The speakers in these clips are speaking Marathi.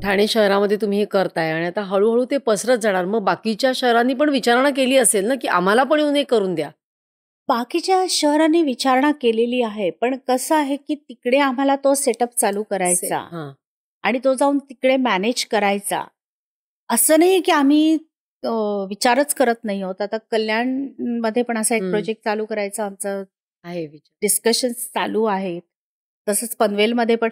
ठाणे शहरामध्ये तुम्ही हे करताय आणि आता हळू-हळू ते पसरत जाणार. मग बाकीच्या शहरांनी पण विचारणा केली असेल ना, की आम्हाला पण येऊन हे करून द्या? बाकीच्या शहरांनी विचारणा केलेली आहे, पण कसं आहे, की तिकडे आम्हाला तो सेटअप चालू करायचा हां. आणि तो जाऊन तिकडे मॅनेज करायचा. असं नाही की आम्ही अ, विचारच करत नाही आहोत. आता कल्याणमध्ये पण असा एक हं. प्रोजेक्ट चालू करायचा आमचं आहे विचार. डिस्कशन्स चालू आहेत. तसंच पनवेलमध्ये पण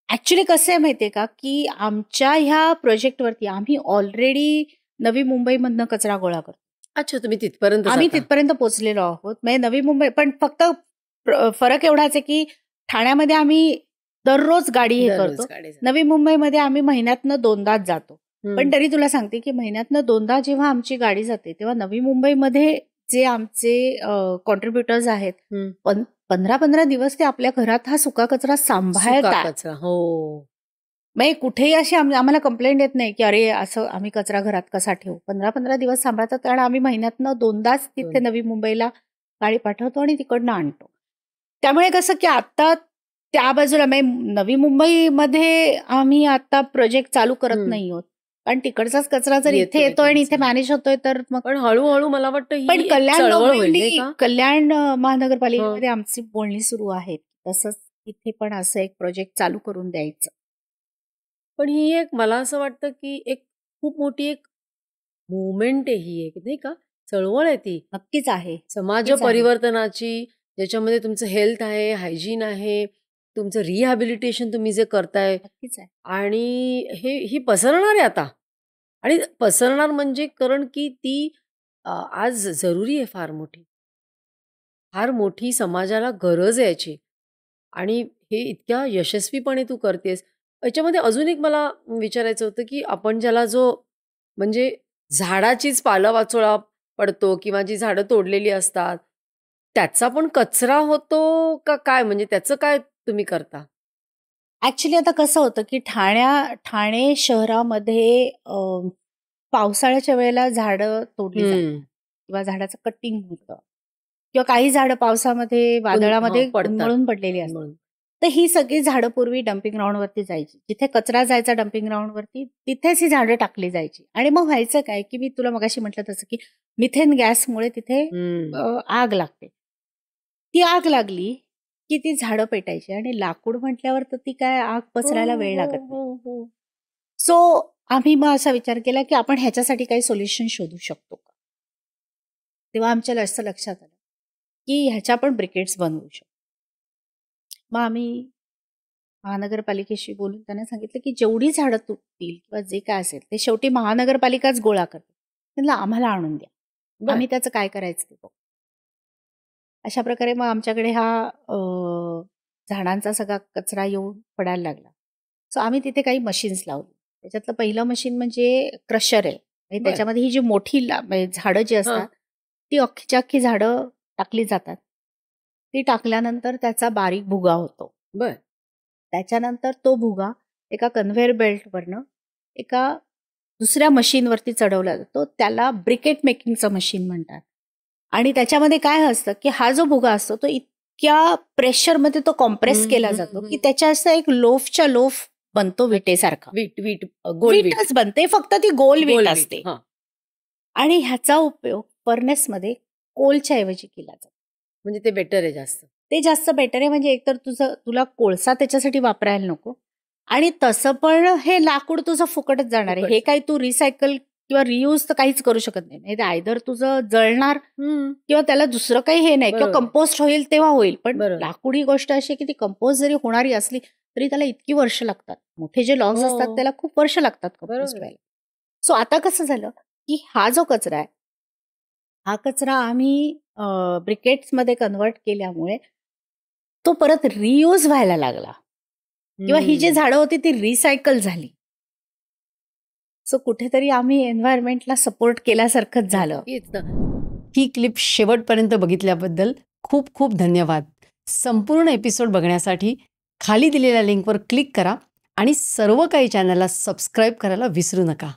ॲक्चुअली कसं आहे माहिती आहे का, की आमच्या ह्या प्रोजेक्टवरती आम्ही ऑलरेडी नवी मुंबईमधनं कचरा गोळा करतो. अच्छा, तुम्ही तिथपर्यंत आम्ही जाता. तिथपर्यंत पोहोचलेलो आहोत. म्हणजे नवी मुंबई पण फक्त फरक एवढाच आहे, की ठाण्यामध्ये आम्ही दररोज गाडी हे दररोज करतो. गाडी जाते. नवी मुंबईमध्ये आम्ही महिन्यातनं 2दाच जातो. हं. पण तरी तुला सांगते, की महिन्यातनं 2दा जेव्हा आमची गाडी जाते, तेव्हा नवी मुंबईमध्ये जे आमचे कॉन्ट्रिब्युटर्स आहेत, हं. 15-15 दिवस ते आपल्या घरात हा सुका कचरा सुका सांभाळतात. कचरा. हो. म्हणजे कुठेही अशी आम्हाला कंप्लेंट येत नाही, की अरे असं आम्ही कचरा घरात कसा ठेवू. 15-15 दिवस सांभाळतात, कारण आम्ही महिन्यातनं 2दाच तिथे नवी मुंबईला गाडी पाठवतो आणि तिकडनं आणतो. त्यामुळे कसं की आता त्या बाजूला म्हणजे नवी मुंबईमध्ये आम्ही आता प्रोजेक्ट चालू करत नाही आहोत. कारण तिकडचाच कचरा जर इथे येतोय आणि इथे मॅनेज होतोय तर मग पण हळू-हळू मला वाटतं ही पण एक कल्याण चळवळ होईल नाही का? कल्याण महानगरपालिकेमध्ये आमची बोलणी सुरू आहेत. तसंच इथे पण असं एक प्रोजेक्ट चालू करून द्यायचं. पण ही एक मला असं वाटतं, की एक खूप मोठी एक मूव्हमेंट आहे ही एक नाही का? चळवळ आहे ती. नक्कीच आहे. समाज नक्कीच आहे. परिवर्तनाची, ज्याच्यामध्ये तुमचं हेल्थ आहे, हायजीन आहे, तुमचं रिहॅबिलिटेशन तुम्ही जे करताय नक्कीच आहे. आणि ही पसरणार आहे आता आणि पसरणार म्हणजे कारण की ती आज जरुरी आहे फार मोठी. फार मोठी समाजाला गरज आहे याची आणि हे इतक्या यशस्वीपणे तू करतेस. याच्यामध्ये अजून एक मला विचारायचं होतं, की आपण ज्याला जो म्हणजे झाडाचीच पालावाचोळा पडतो किंवा जी झाडं तोडलेली असतात, त्याचा पण कचरा होतो का काय? म्हणजे त्याचं काय तुम्ही करता? ऍक्च्युली आता कसं होतं की ठाणे शहरामध्ये पावसाळ्याच्या वेळेला झाडं तोडली जातात किंवा झाडाचं कटिंग होतं किंवा काही झाडं पावसामध्ये वादळामध्ये पडतात. उन्मळून पडलेली असतात. म्हणून. तर ही सगळी झाडं पूर्वी डम्पिंग ग्राउंडवरती जायची. जिथे कचरा जायचा डम्पिंग ग्राउंडवरती तिथेच ही झाडं टाकली जायची. आणि मग व्हायचं काय की मी तुला मगाशी म्हटलं तसं की मिथेन गॅसमुळे तिथे आग लागते. ती आग लागली की ती झाडं पेटायची आणि लाकूड म्हटल्यावर तर ती काय आग पसरायला वेळ लागत नाही. सो आम्ही मग असा विचार केला की आपण ह्याच्यासाठी काही सोल्युशन शोधू शकतो का. तेव्हा आमच्या असं लक्षात आलं की ह्याच्या आपण ब्रिकेट्स बनवू शकतो. मग आम्ही महानगरपालिकेशी बोलून त्यांना सांगितलं की जेवढी झाडं तुटतील किंवा जे काय असेल ते शेवटी महानगरपालिकाच गोळा करते. त्यांना आम्हाला आणून द्या, आम्ही त्याचं काय करायचं ते बघू. अशा प्रकारे मग आमच्याकडे हा झाडांचा सगळा कचरा येऊन पडायला लागला. सो आम्ही तिथे काही मशीन्स लावली. त्याच्यातलं पहिलं मशीन म्हणजे क्रशर आहे. आणि त्याच्यामध्ये ही जी मोठी झाडं जी असतात ती अख्खीच्या अख्खी झाडं टाकली जातात. ती टाकल्यानंतर त्याचा बारीक भुगा होतो. त्याच्यानंतर तो भुगा एका कन्व्हेअर बेल्टवरनं एका दुसऱ्या मशीनवरती चढवला जातो. त्याला ब्रिकेट मेकिंगचं मशीन म्हणतात. आणि त्याच्यामध्ये काय असतं की हा जो भुगा असतो तो इतक्या प्रेशरमध्ये तो कॉम्प्रेस केला जातो की त्याच्या असं एक लोफच्या लोफ बनतो विटेसारखा. वीटच बनते, फक्त ती गोल वीट असते. आणि ह्याचा उपयोग फर्नेसमध्ये कोलच्या ऐवजी केला जातो. म्हणजे ते बेटर आहे जास्त. ते जास्त बेटर आहे. म्हणजे एकतर तुला कोळसा त्याच्यासाठी वापरायला नको आणि तसं पण हे लाकूड तुझं फुकटच जाणार आहे. हे काही तू रिसायकल किंवा रियूज तर काहीच करू शकत नाही. ते आयदर तुझं जळणार किंवा त्याला दुसरं काही हे नाही किंवा कंपोस्ट होईल तेव्हा होईल. पण लाकूड ही गोष्ट अशी की ती कंपोस्ट जरी होणारी असली तरी त्याला इतकी वर्ष लागतात. मोठे जे लॉग्स असतात त्याला खूप वर्ष लागतात कंपोस्ट व्हायला. सो आता कसं झालं की हा जो कचरा आहे हा कचरा आम्ही ब्रिकेट्समध्ये कन्वर्ट केल्यामुळे तो परत रियूज व्हायला लागला किंवा ही जी झाडं होती ती रिसायकल झाली. सो कुठेतरी आम्ही एन्व्हायरमेंटला सपोर्ट केल्यासारखंच झालं. ही क्लिप शेवटपर्यंत बघितल्याबद्दल खूप खूप धन्यवाद. संपूर्ण एपिसोड बघण्यासाठी खाली दिलेल्या लिंकवर क्लिक करा आणि सर्व काही चॅनलला सबस्क्राईब करायला विसरू नका.